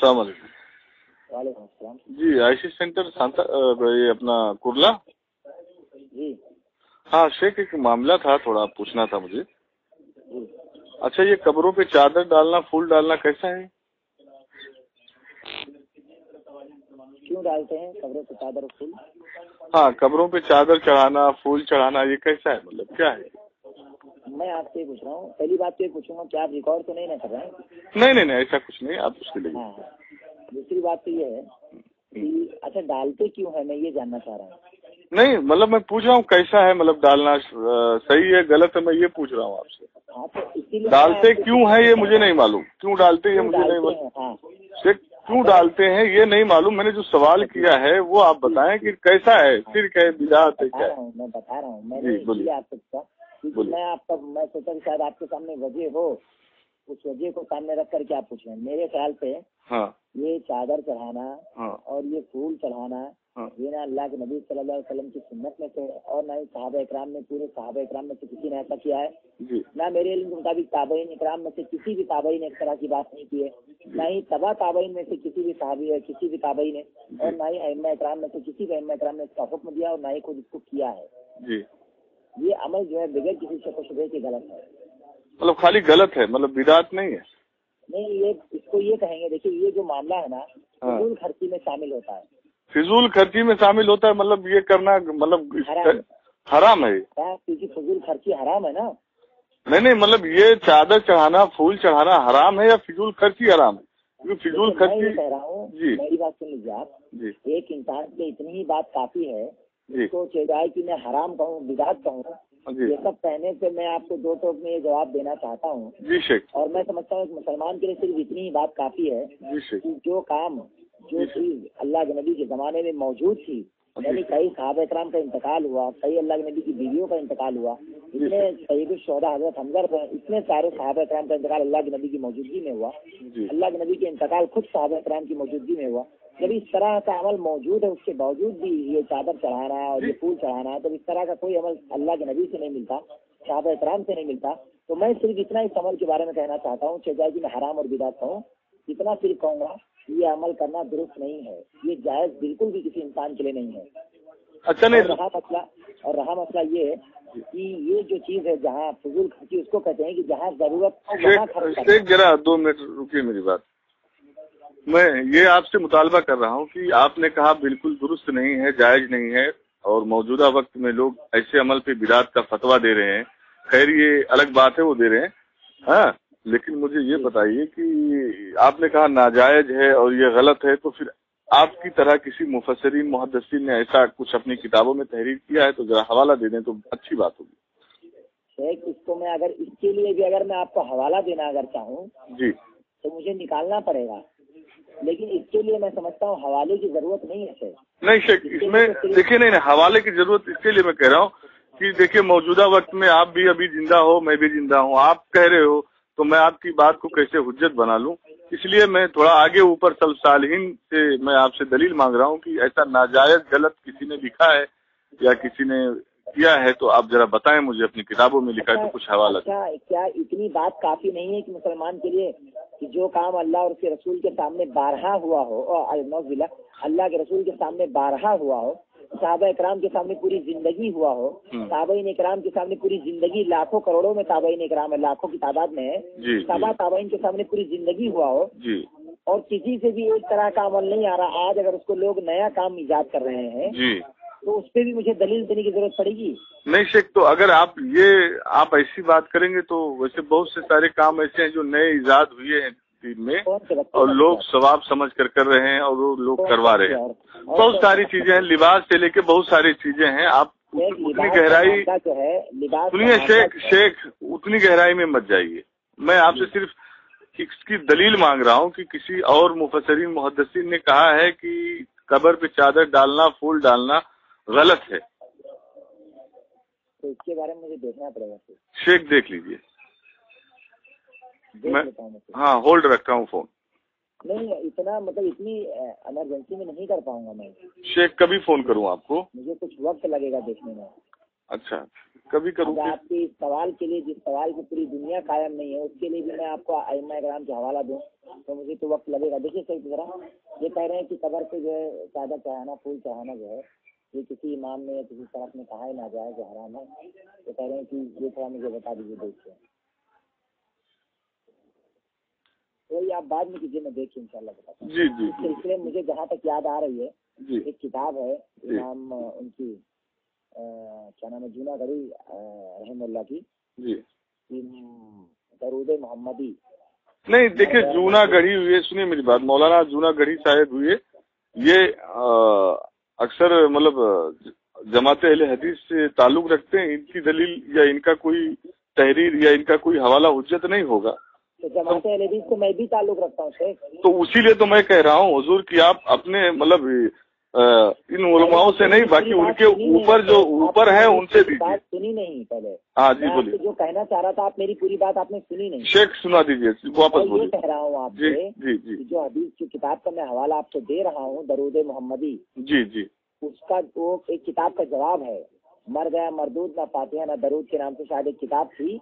السلام علیکم. وعلیکم السلام. جی آئیسی سینٹر یہ اپنا کرلا. جی ہاں شیخ ایک معاملہ تھا, تھوڑا پوچھنا تھا مجھے. جی. اچھا یہ قبروں پہ چادر ڈالنا پھول ڈالنا کیسا ہے؟ کیوں ڈالتے ہیں قبروں پہ چادر پھول؟ ہاں قبروں پہ چادر چڑھانا پھول چڑھانا یہ کیسا ہے, مطلب کیا ہے؟ میں آپ سے یہ پوچھ رہا ہوں, پہلی بات تو یہ پوچھوں گا کہ آپ ریکارڈ تو نہیں نہ کر رہے ہیں؟ نہیں ایسا کچھ نہیں, آپ اس کے لیے. ہاں. دوسری بات تو یہ ہے کہ اچھا ڈالتے کیوں ہے, میں یہ جاننا چاہ رہا ہوں. نہیں مطلب میں پوچھ رہا ہوں کیسا ہے, مطلب ڈالنا صحیح ہے غلط ہے, میں یہ پوچھ رہا ہوں آپ سے. ہاں تو اسی لیے ڈالتے کیوں ہے یہ مجھے نہیں معلوم, کیوں ڈالتے یہ مجھے نہیں معلوم. ہاں کیوں ڈالتے ہیں یہ نہیں معلوم. میں نے جو سوال کیا ہے وہ آپ بتائیں کہ کیسا ہے, شرک ہے بدعت ہے کیا ہے. میں بتا رہا ہوں. میں نے اسی لیے آپ سے پوچھا کیونکہ میں سوچا کہ شاید آپ کے سامنے وجہ ہو, اس وجہ کو سامنے رکھ کر کے آپ پوچھ رہے ہیں. میرے خیال سے یہ چادر چڑھانا اور یہ پھول چڑھانا یہ نہ اللہ کے نبی صلی اللہ علیہ وسلم کی سنت میں سے, اور نہ ہی صحابہ اکرام نے, پورے صحابہ اکرام میں سے کسی نے ایسا کیا ہے. نہ میرے علم کے مطابق تابعین اکرام میں سے کسی بھی تابعی نے اس طرح کی بات نہیں کی ہے, نہ ہی تبع تابعین میں سے کسی بھی صحابی ہے کسی بھی تابعی نے, اور نہ ہی ائمہ اکرام میں سے کسی بھی ائمہ اکرام نے اس کا حکم دیا اور نہ ہی خود اس کو کیا ہے. یہ عمل جو ہے بغیر کسی شک و شبہ کے غلط ہے. مطلب خالی غلط ہے, مطلب بدعت نہیں ہے. نہیں یہ اس کو یہ کہیں گے, دیکھیے یہ جو معاملہ ہے نا فضول خرچی میں شامل ہوتا ہے. فضول خرچی میں شامل ہوتا ہے, مطلب یہ کرنا مطلب حرام ہے. کیونکہ فضول خرچی حرام ہے نا. نہیں مطلب یہ چادر چڑھانا پھول چڑھانا حرام ہے یا فضول خرچی حرام ہے؟ کیونکہ فضول خرچی میں کہہ رہا ہوں. میری بات سن لیجیے آپ. ایک انسان کے اتنی ہی بات کافی ہے تو چاہے کہ میں حرام کہوں بدعت کہوں, یہ سب کہنے سے میں آپ کو دو ٹوک میں یہ جواب دینا چاہتا ہوں. جی شیخ. اور میں سمجھتا ہوں ایک مسلمان کے لیے صرف اتنی ہی بات کافی ہے کہ جو کام جو چیز اللہ کے نبی کے زمانے میں موجود تھی, یعنی کئی صحابہ اکرام کا انتقال ہوا, کئی اللہ کے نبی کی بیویوں کا انتقال ہوا, اتنے سید الشہداء حضرت حمزہ پر اتنے سارے صحابہ اکرام کا انتقال اللہ کے نبی کی موجودگی میں ہوا. اللہ کے نبی کے انتقال خود صحابہ اکرام کی موجودگی میں ہوا. جب اس طرح کا عمل موجود ہے اس کے باوجود بھی یہ چادر چڑھانا اور یہ پھول چڑھانا, تو اس طرح کا کوئی عمل اللہ کے نبی سے نہیں ملتا, صحابہ اکرام سے نہیں ملتا. تو میں صرف اتنا اس عمل کے بارے میں کہنا چاہتا ہوں, چاہے کہ میں حرام اور بدعت کہوں, اتنا صرف کہوں گا یہ عمل کرنا درست نہیں ہے, یہ جائز بالکل بھی کسی انسان کے لیے نہیں ہے. اچھا نہیں. رہا مسئلہ یہ ہے کہ یہ جو چیز ہے جہاں فضول خرچی اس کو کہتے ہیں کہ جہاں ضرورت. ایک ذرا 2 منٹ رکیے میری بات. میں یہ آپ سے مطالبہ کر رہا ہوں کہ آپ نے کہا بالکل درست نہیں ہے, جائز نہیں ہے, اور موجودہ وقت میں لوگ ایسے عمل پہ بدعت کا فتویٰ دے رہے ہیں. خیر یہ الگ بات ہے, وہ دے رہے ہیں ہاں, لیکن مجھے یہ بتائیے کہ آپ نے کہا ناجائز ہے اور یہ غلط ہے, تو پھر آپ کی طرح کسی مفسرین محدثین نے ایسا کچھ اپنی کتابوں میں تحریر کیا ہے تو ذرا حوالہ دے دیں تو اچھی بات ہوگی. شیخ اس کو میں اگر اس کے لیے بھی اگر میں آپ کو حوالہ دینا اگر چاہوں جی تو مجھے نکالنا پڑے گا, لیکن اس کے لیے میں سمجھتا ہوں حوالے کی ضرورت نہیں ہے شیخ. نہیں شیخ اس میں دیکھیے نہیں حوالے کی ضرورت اس کے لیے میں کہہ رہا ہوں کہ دیکھیے موجودہ وقت میں آپ بھی ابھی زندہ ہو, میں بھی زندہ ہوں, آپ کہہ رہے ہو تو میں آپ کی بات کو کیسے حجت بنا لوں, اس لیے میں تھوڑا آگے اوپر سلف صالحین سے میں آپ سے دلیل مانگ رہا ہوں کہ ایسا ناجائز غلط کسی نے لکھا ہے یا کسی نے کیا ہے تو آپ ذرا بتائیں مجھے, اپنی کتابوں میں لکھا ہے تو کچھ حوالہ دیں. کیا اتنی بات کافی نہیں ہے کہ مسلمان کے لیے کہ جو کام اللہ اور اس کے رسول کے سامنے بارہا ہوا ہو, اور اللہ کے رسول کے سامنے بارہا ہوا ہو, صحابہ اکرام کے سامنے پوری زندگی ہوا ہو, تابعین اکرام کے سامنے پوری زندگی, لاکھوں کروڑوں میں تابعین اکرام ہے, لاکھوں کی تعداد میں ہے, تابعین کے سامنے پوری زندگی ہوا ہو, اور کسی سے بھی ایک طرح کا عمل نہیں آ رہا. آج اگر اس کو لوگ نیا کام ایجاد کر رہے ہیں تو اس پہ بھی مجھے دلیل دینے کی ضرورت پڑے گی. نہیں شیخ, تو اگر آپ ایسی بات کریں گے تو ویسے بہت سے سارے کام ایسے ہیں جو نئے ایجاد ہوئے ہیں دین میں اور لوگ ثواب سمجھ کر رہے ہیں اور وہ لوگ کروا رہے ہیں. بہت ساری چیزیں ہیں, لباس سے لے کے بہت ساری چیزیں ہیں. آپ اتنی گہرائی سنیے شیخ اتنی گہرائی میں مت جائیے. میں آپ سے صرف اس کی دلیل مانگ رہا ہوں کہ کسی اور مفسرین محدثین نے کہا ہے کہ قبر پہ چادر ڈالنا پھول ڈالنا غلط ہے. تو اس کے بارے میں مجھے دیکھنا پڑے گا. شیخ دیکھ لیجئے. میں ہاں ہولڈ رکھتا ہوں فون. نہیں اتنا مطلب اتنی ایمرجنسی میں نہیں کر پاؤں گا میں. شیخ کبھی فون کروں آپ کو؟ مجھے کچھ وقت لگے گا دیکھنے میں. اچھا کبھی کروں. آپ کے اس سوال کے لیے جس سوال کی پوری دنیا قائم نہیں ہے اس کے لیے بھی میں آپ کو ائمہ کرام کا حوالہ دوں تو مجھے تو وقت لگے گا. دیکھیے صحیح ذرا یہ کہہ رہے ہیں کہ قبر پہ جو ہے چادر چڑھانا پھول چڑھانا جو ہے یہ کسی امام نے یا کسی طرف نے کہا ہی نہ جائے جو حرام ہے. تو کہہ رہے ہیں کہ یہ تھوڑا مجھے بتا دیجیے دیکھ کے. وہی آپ بعد میں کیجیے میں دیکھ کے انشاءاللہ بتاتا ہوں. جی جی. اس سلسلے میں مجھے جہاں تک یاد آ رہی ہے جی ایک کتاب ہے امام ان کی کیا نام ہے جوناگڑھی رحم اللہ کی جی درود محمدی. نہیں دیکھیے جوناگڑھی ہوئے سنیے میری بات مولانا جوناگڑھی صاحب ہوئے یہ اکثر مطلب جماعت اہل حدیث سے تعلق رکھتے ہیں. ان کی دلیل یا ان کا کوئی تحریر یا ان کا کوئی حوالہ حجت نہیں ہوگا. تو جماعت اہل حدیث سے میں بھی تعلق رکھتا ہوں شیخ. تو اسی لیے تو میں کہہ رہا ہوں حضور کہ آپ اپنے مطلب ان علماؤں سے نہیں باقی ان کے اوپر جو اوپر ہیں ان سے دیجیے. سنی نہیں پہلے. ہاں جی بولیے. جو کہنا چاہ رہا تھا آپ میری پوری بات آپ نے سنی نہیں. شیخ سنا دیجیے واپس بولیے. کہہ رہا ہوں آپ سے جی جی جو حدیث کی کتاب کا میں حوالہ آپ کو دے رہا ہوں درود محمدی. جی جی. اس کا وہ ایک کتاب کا جواب ہے. مر گیا مردود نہ فاتحہ نہ درود کے نام سے شاید ایک کتاب تھی.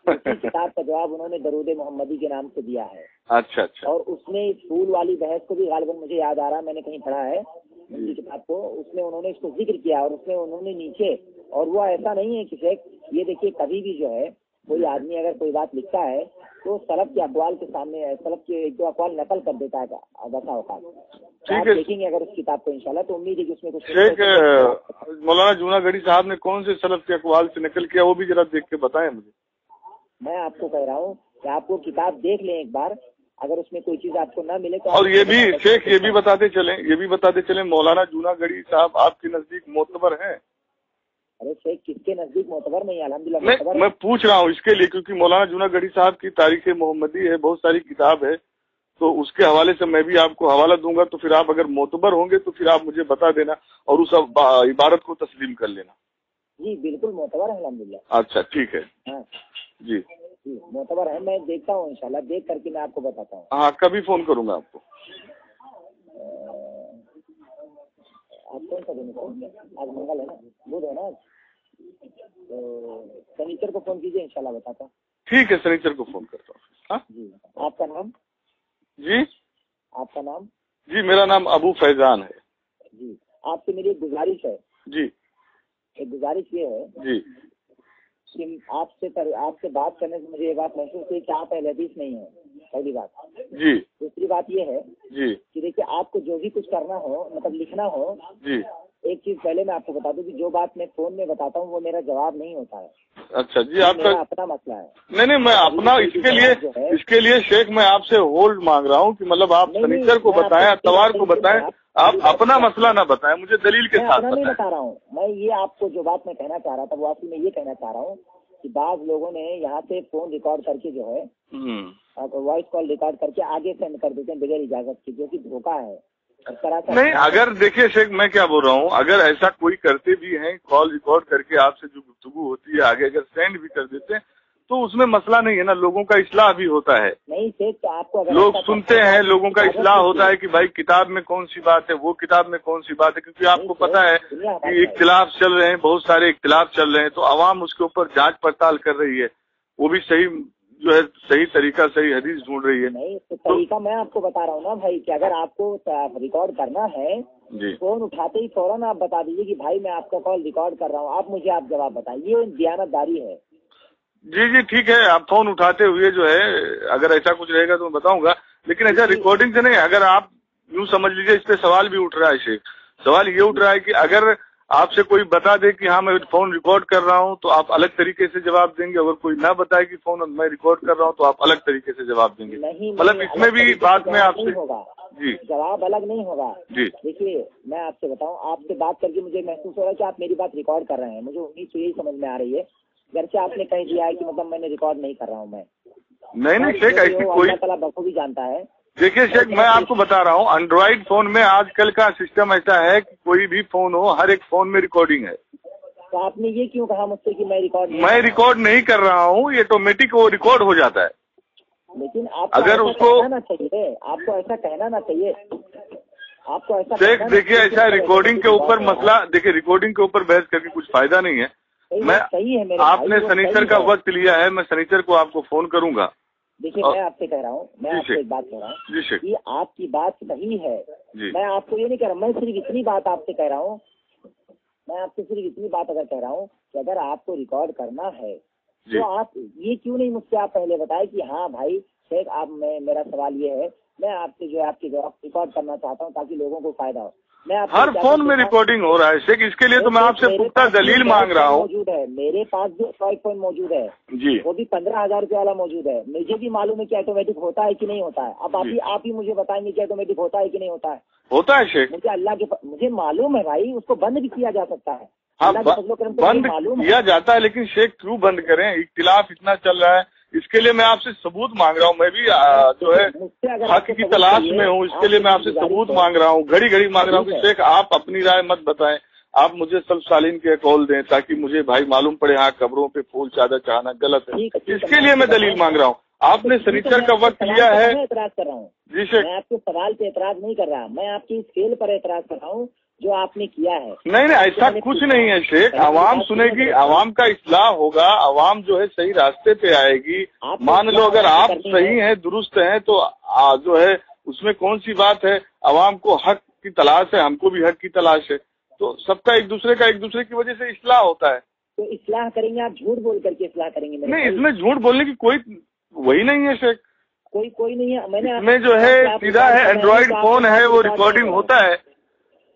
اسی کتاب کا جواب انہوں نے درود محمدی کے نام سے دیا ہے. اچھا اچھا. اور اس نے پھول والی بحث کو بھی غالباً مجھے یاد آ رہا میں نے کہیں پڑھا ہے ان کی کتاب کو. اس میں انہوں نے اس کو ذکر کیا اور اس میں انہوں نے نیچے اور وہ ایسا نہیں ہے کہ شیخ یہ دیکھیے کبھی بھی جو ہے کوئی آدمی اگر کوئی بات لکھتا ہے تو سلف کے اقوال کے سامنے سلف کے ایک دو اقوال نقل کر دیتا ہے ویسا اوقات. آپ دیکھیں گے اگر اس کتاب کو انشاءاللہ تو امید ہے کہ اس میں کچھ. مولانا جوناگڑھی صاحب نے کون سے سلف کے اقوال سے نقل کیا وہ بھی ذرا دیکھ کے بتائیں مجھے. میں آپ کو کہہ رہا ہوں کہ آپ کو کتاب دیکھ لیں ایک بار اگر اس میں کوئی چیز آپ کو نہ ملے تو. اور یہ بھی شیخ یہ بھی بتاتے چلیں مولانا جوناگڑھی صاحب آپ کے نزدیک معتبر ہیں. ارے شیخ کس کے نزدیک معتبر نہیں الحمدللہ. میں پوچھ رہا ہوں اس کے لیے کیونکہ مولانا جوناگڑھی صاحب کی تاریخ محمدی ہے بہت ساری کتاب ہے تو اس کے حوالے سے میں بھی آپ کو حوالہ دوں گا. تو پھر آپ اگر معتبر ہوں گے تو پھر آپ مجھے بتا دینا اور اس عبارت کو تسلیم کر لینا. جی بالکل معتبر ہے الحمدللہ. اچھا ٹھیک ہے. ہاں جی معتبر ہے. میں دیکھتا ہوں انشاءاللہ دیکھ کر کے میں آپ کو بتاتا ہوں. ہاں کبھی فون کروں گا آپ کو. آپ کون سا دن آج منگل ہے نا بدھ ہے نا تو سنیچر کو فون کیجیے انشاءاللہ بتاتا ہوں. ٹھیک ہے سنیچر کو فون کرتا ہوں. جی آپ کا نام. جی آپ کا نام. جی میرا نام ابو فیضان ہے. جی آپ سے میری ایک گزارش ہے. جی ایک گزارش یہ ہے جی کہ آپ سے بات کرنے سے مجھے یہ بات محسوس ہوئی کہ آپ اہل حدیث نہیں ہیں پہلی بات. جی دوسری بات یہ ہے جی کہ دیکھیے آپ کو جو بھی کچھ کرنا ہو مطلب لکھنا ہو. جی ایک چیز پہلے میں آپ کو بتا دوں کہ جو بات میں فون میں بتاتا ہوں وہ میرا جواب نہیں ہوتا ہے. اچھا جی آپ کا اپنا مسئلہ ہے. نہیں میں اپنا اس کے لیے شیخ میں آپ سے ہولڈ مانگ رہا ہوں کہ مطلب آپ سنیچر کو بتائیں اتوار کو بتائیں آپ اپنا مسئلہ نہ بتائیں مجھے دلیل کے ساتھ. نہیں بتا رہا ہوں میں یہ آپ کو جو بات میں کہنا چاہ رہا تھا وہ اصل میں یہ کہنا چاہ رہا ہوں کہ بعض لوگوں نے یہاں سے فون ریکارڈ کر کے جو ہے وائس کال ریکارڈ کر کے آگے سینڈ کر دیتے ہیں بغیر اجازت کی جو کہ دھوکہ ہے. نہیں اگر دیکھیے شیخ میں کیا بول رہا ہوں اگر ایسا کوئی کرتے بھی ہیں کال ریکارڈ کر کے آپ سے جو گفتگو ہوتی ہے آگے اگر سینڈ بھی کر دیتے ہیں تو اس میں مسئلہ نہیں ہے نا. لوگوں کا اصلاح بھی ہوتا ہے. نہیں شیخ آپ کو لوگ سنتے ہیں لوگوں کا اصلاح ہوتا ہے کہ بھائی کتاب میں کون سی بات ہے وہ کتاب میں کون سی بات ہے کیونکہ آپ کو پتا ہے کہ اختلاف چل رہے ہیں بہت سارے اختلاف چل رہے ہیں تو عوام اس کے اوپر جانچ پڑتال کر رہی ہے وہ بھی صحیح جو ہے صحیح طریقہ صحیح حدیث ڈھونڈ رہی ہے. نہیں تو طریقہ میں آپ کو بتا رہا ہوں نا بھائی کہ اگر آپ کو ریکارڈ کرنا ہے فون اٹھاتے ہی فوراً آپ بتا دیجیے کہ بھائی میں آپ کا کال ریکارڈ کر رہا ہوں آپ مجھے آپ جواب بتائیں. یہ دیانت داری ہے. جی ٹھیک ہے آپ فون اٹھاتے ہوئے جو ہے اگر ایسا کچھ رہے گا تو میں بتاؤں گا لیکن ایسا ریکارڈنگ سے نہیں. اگر آپ یوں سمجھ لیجیے اس پہ سوال بھی اٹھ رہا ہے شیخ. سوال یہ اٹھ رہا ہے کہ اگر آپ سے کوئی بتا دے کہ ہاں میں فون ریکارڈ کر رہا ہوں تو آپ الگ طریقے سے جواب دیں گے. اگر کوئی نہ بتائے کہ فون میں ریکارڈ کر رہا ہوں تو آپ الگ طریقے سے جواب دیں گے. مطلب اس میں بھی بات میں آپ سے جی جواب الگ نہیں ہوگا. جی دیکھیے میں آپ سے بتاؤں آپ سے بات کر کے مجھے محسوس ہو رہا ہے کہ آپ میری بات ریکارڈ کر رہے ہیں. مجھے امید تو یہی سمجھ میں آ رہی ہے گرچہ آپ نے کہہ دیا ہے کہ مطلب میں نے ریکارڈ نہیں کر رہا ہوں. میں نہیں شیخ ایسی کوئی اللہ تعالیٰ بخوبی جانتا ہے. دیکھیے شیخ میں آپ کو بتا رہا ہوں اینڈرائڈ فون میں آج کل کا سسٹم ایسا ہے کہ کوئی بھی فون ہو ہر ایک فون میں ریکارڈنگ ہے. تو آپ نے یہ کیوں کہا مجھ سے کہ میں ریکارڈ نہیں کر رہا ہوں یہ آٹومیٹک وہ ریکارڈ ہو جاتا ہے. لیکن آپ اگر اس کو کہنا چاہیے آپ کو ایسا کہنا نہ چاہیے. آپ کو ایسا دیکھیے ایسا ریکارڈنگ کے اوپر مسئلہ دیکھیے ریکارڈنگ کے اوپر بحث کر کے کچھ فائدہ نہیں ہے. میں آپ نے سنیچر کا وقت لیا ہے میں سنیچر کو آپ کو فون کروں گا دیکھیے میں آپ سے کہہ رہا ہوں، میں آپ کو ایک بات کہہ رہا ہوں کہ آپ کی بات صحیح ہے، میں آپ کو یہ نہیں کہہ رہا، میں صرف اتنی بات آپ سے کہہ رہا ہوں، میں آپ سے صرف اتنی بات اگر کہہ رہا ہوں کہ اگر آپ کو ریکارڈ کرنا ہے تو آپ یہ کیوں نہیں مجھ سے آپ پہلے بتائیں کہ ہاں بھائی شیخ آپ میرا سوال یہ ہے، میں آپ سے جو ہے آپ کے جواب ریکارڈ کرنا چاہتا ہوں تاکہ لوگوں کو فائدہ ہو۔ ہر فون میں ریکارڈنگ ہو رہا ہے شیخ، اس کے لیے تو میں آپ سے پختہ دلیل مانگ رہا ہوں۔ موجود ہے میرے پاس بھی اسٹرائک فون موجود ہے جی، وہ بھی 15,000 روپے والا موجود ہے، مجھے بھی معلوم ہے کہ آٹومیٹک ہوتا ہے کہ نہیں ہوتا ہے، اب آپ ہی مجھے بتائیں گے کہ آٹومیٹک ہوتا ہے کہ نہیں ہوتا ہے۔ ہوتا ہے شیخ، مجھے معلوم ہے بھائی، اس کو بند بھی کیا جا سکتا ہے، بند کیا جاتا ہے، لیکن شیخ کیوں بند کریں؟ اختلاف اتنا چل رہا ہے، اس کے لیے میں آپ سے ثبوت مانگ رہا ہوں، میں بھی جو ہے حق کی تلاش میں ہوں، اس کے لیے میں آپ سے ثبوت مانگ رہا ہوں، گھڑی گھڑی مانگ رہا ہوں کہ شیخ آپ اپنی رائے مت بتائیں، آپ مجھے سب سالین کے قول دیں تاکہ مجھے بھائی معلوم پڑے ہاں قبروں پہ پھول چادر چڑھانا غلط ہے، اس کے لیے میں دلیل مانگ رہا ہوں۔ آپ نے سنیچر کا وقت لیا ہے۔ اعتراض کر رہا ہوں جی شیخ، میں آپ کے سوال پہ اعتراض نہیں کر رہا، میں آپ کی اس فیل پر اعتراض کر رہا ہوں جو آپ نے کیا ہے۔ نہیں ایسا کچھ نہیں ہے شیخ، عوام سنے گی، عوام کا اصلاح ہوگا، عوام جو ہے صحیح راستے پہ آئے گی۔ مان لو اگر آپ صحیح ہیں، درست ہیں، تو جو ہے اس میں کون سی بات ہے؟ عوام کو حق کی تلاش ہے، ہم کو بھی حق کی تلاش ہے، تو سب کا ایک دوسرے کی وجہ سے اصلاح ہوتا ہے۔ تو اصلاح کریں گے آپ جھوٹ بول کر کے اصلاح کریں گے؟ نہیں، اس میں جھوٹ بولنے کی کوئی وہی نہیں ہے شیخ، کوئی نہیں ہے۔ میں جو ہے سیدھا ہے، اینڈرائڈ فون ہے، وہ ریکارڈنگ ہوتا ہے،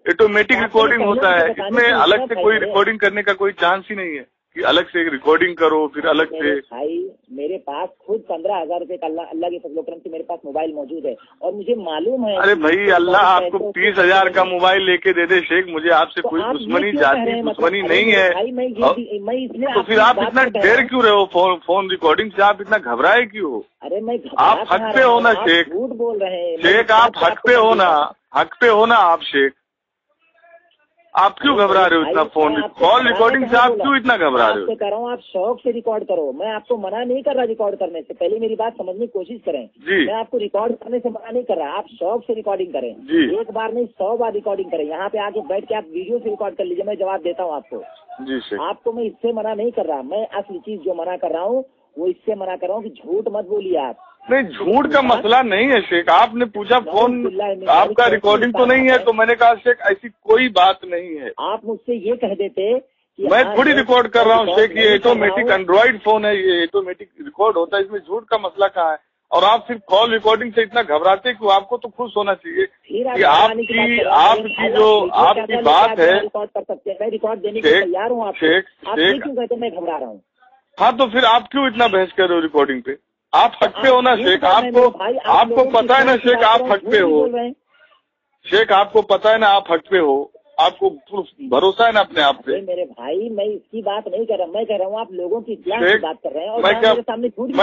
آٹومیٹک ریکارڈنگ ہوتا ہے، اس میں الگ سے کوئی ریکارڈنگ کرنے کا کوئی چانس ہی نہیں ہے کہ الگ سے ریکارڈنگ کرو پھر الگ سے۔ بھائی میرے پاس خود 15,000 روپے کا اللہ کے فضل و کرم سے میرے پاس موبائل موجود ہے اور مجھے معلوم ہے۔ ارے بھائی اللہ آپ کو 30,000 کا موبائل لے کے دے دے شیخ، مجھے آپ سے کوئی دشمنی ذاتی دشمنی نہیں ہے، تو پھر آپ اتنا ڈر کیوں رہے ہو فون ریکارڈنگ سے؟ آپ اتنا گھبرائے کیوں ہو؟ ارے میں آپ حق پہ ہونا شیخ، جھوٹ بول رہے ہیں شیخ، آپ حق پہ ہونا آپ شیخ، آپ کیوں گھبرا رہے ہو اتنا؟ فون کال ریکارڈنگ سے آپ کیوں اتنا گھبرا رہے ہو؟ کہہ رہا ہوں آپ شوق سے ریکارڈ کرو، میں آپ کو منع نہیں کر رہا ریکارڈ کرنے سے، پہلے میری بات سمجھنے کی کوشش کریں۔ میں آپ کو ریکارڈ کرنے سے منع نہیں کر رہا، آپ شوق سے ریکارڈنگ کریں، ایک بار نہیں 100 بار ریکارڈنگ کریں، یہاں پہ آ کے بیٹھ کے آپ ویڈیو سے ریکارڈ کر لیجیے، میں جواب دیتا ہوں آپ کو۔ آپ کو میں اس سے منع نہیں کر رہا، میں اصل چیز جو منع کر رہا ہوں وہ اس سے منع کر رہا ہوں کہ جھوٹ مت بولیے آپ۔ نہیں، جھوٹ کا مسئلہ نہیں ہے شیخ، آپ نے پوچھا فون آپ کا ریکارڈنگ تو نہیں ہے، تو میں نے کہا شیخ ایسی کوئی بات نہیں ہے۔ آپ مجھ سے یہ کہہ دیتے کہ میں تھوڑی ریکارڈ کر رہا ہوں شیخ، یہ آٹومیٹک اینڈرائڈ فون ہے، یہ آٹومیٹک ریکارڈ ہوتا ہے، اس میں جھوٹ کا مسئلہ کہاں ہے؟ اور آپ صرف کال ریکارڈنگ سے اتنا گھبراتے کیوں؟ آپ کو تو خوش ہونا چاہیے کہ آپ کی جو آپ کی بات ہے، ریکارڈ کر سکتے ہیں، میں ریکارڈ دینے کے لیے تیار ہوں۔ آپ کیوں کہتے ہیں میں گھبرا رہا ہوں؟ ہاں تو پھر آپ کیوں اتنا بحث کر رہے ہو ریکارڈنگ پہ؟ آپ حق پہ ہونا شیخ، آپ کو پتا ہے نا شیخ آپ حق پہ ہو، شیخ آپ کو پتا ہے نا آپ حق پہ ہو، آپ کو بھروسہ ہے نا اپنے آپ پہ۔ میرے بھائی میں اس کی بات نہیں کر رہا، میں کہہ رہا ہوں آپ لوگوں کی اصلاح کی بات کر رہے ہیں اور میں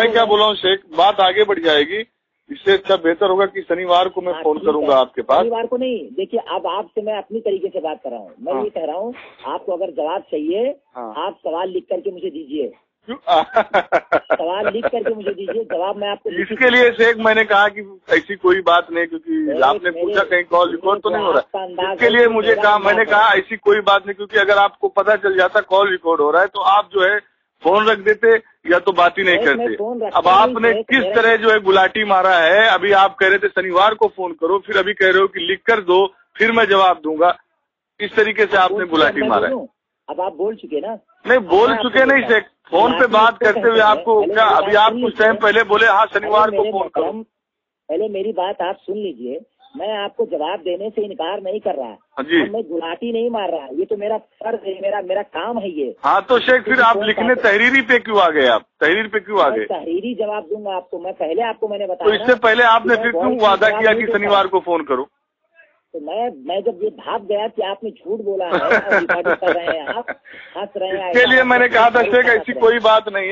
کیا بول رہا ہوں شیخ، بات آگے بڑھ جائے گی، اس سے اچھا بہتر ہوگا کہ شنیوار کو میں فون کروں گا آپ کے پاس۔ شنیوار کو نہیں، دیکھیے اب آپ سے میں اپنی طریقے سے بات کر رہا ہوں، میں یہ کہہ رہا ہوں آپ کو اگر جواب چاہیے آپ سوال لکھ کر کے مجھے دیجیے، سوال لکھ کر کے مجھے دیجیے، جواب میں آپ کو۔ اس کے لیے شیخ میں نے کہا کہ ایسی کوئی بات نہیں، کیونکہ آپ نے پوچھا کہیں کال ریکارڈ تو نہیں ہو رہا، اس کے لیے مجھے کہا، میں نے کہا ایسی کوئی بات نہیں، کیونکہ اگر آپ کو پتا چل جاتا کال ریکارڈ ہو رہا ہے تو آپ جو ہے فون رکھ دیتے یا تو بات ہی نہیں کرتے۔ اب آپ نے کس طرح جو ہے گلاٹی مارا ہے، ابھی آپ کہہ رہے تھے شنیوار کو فون کرو، پھر ابھی کہہ رہے ہو کہ لکھ کر دو پھر میں جواب دوں گا، اس طریقے سے آپ نے گلاٹی مارا ہے۔ اب آپ بول چکے نا؟ نہیں بول چکے نہیں شیخ، فون پہ بات کرتے ہوئے آپ کو کیا ابھی آپ کچھ ٹائم پہلے بولے ہاں شنیوار کو فون کرو۔ پہلے میری بات آپ سن لیجئے، میں آپ کو جواب دینے سے انکار نہیں کر رہا جی، میں گلاٹی نہیں مار رہا، یہ تو میرا فرض ہے، میرا کام ہے یہ۔ ہاں تو شیخ پھر آپ لکھنے تحریری پہ کیوں آ گئے؟ آپ تحریر پہ کیوں آ گئے؟ تحریری جواب دوں گا آپ کو، میں پہلے آپ کو میں نے بتایا، تو اس سے پہلے آپ نے پھر کیوں وعدہ کیا کہ شنیوار کو فون کرو؟ تو میں جب یہ بھاگ گیا کہ آپ نے جھوٹ بولا ہے اور ریکارڈنگ کر رہے ہیں، آپ ہنس رہے ہیں، اس کے لیے میں نے کہا تھا شیخ ایسی کوئی بات نہیں ہے۔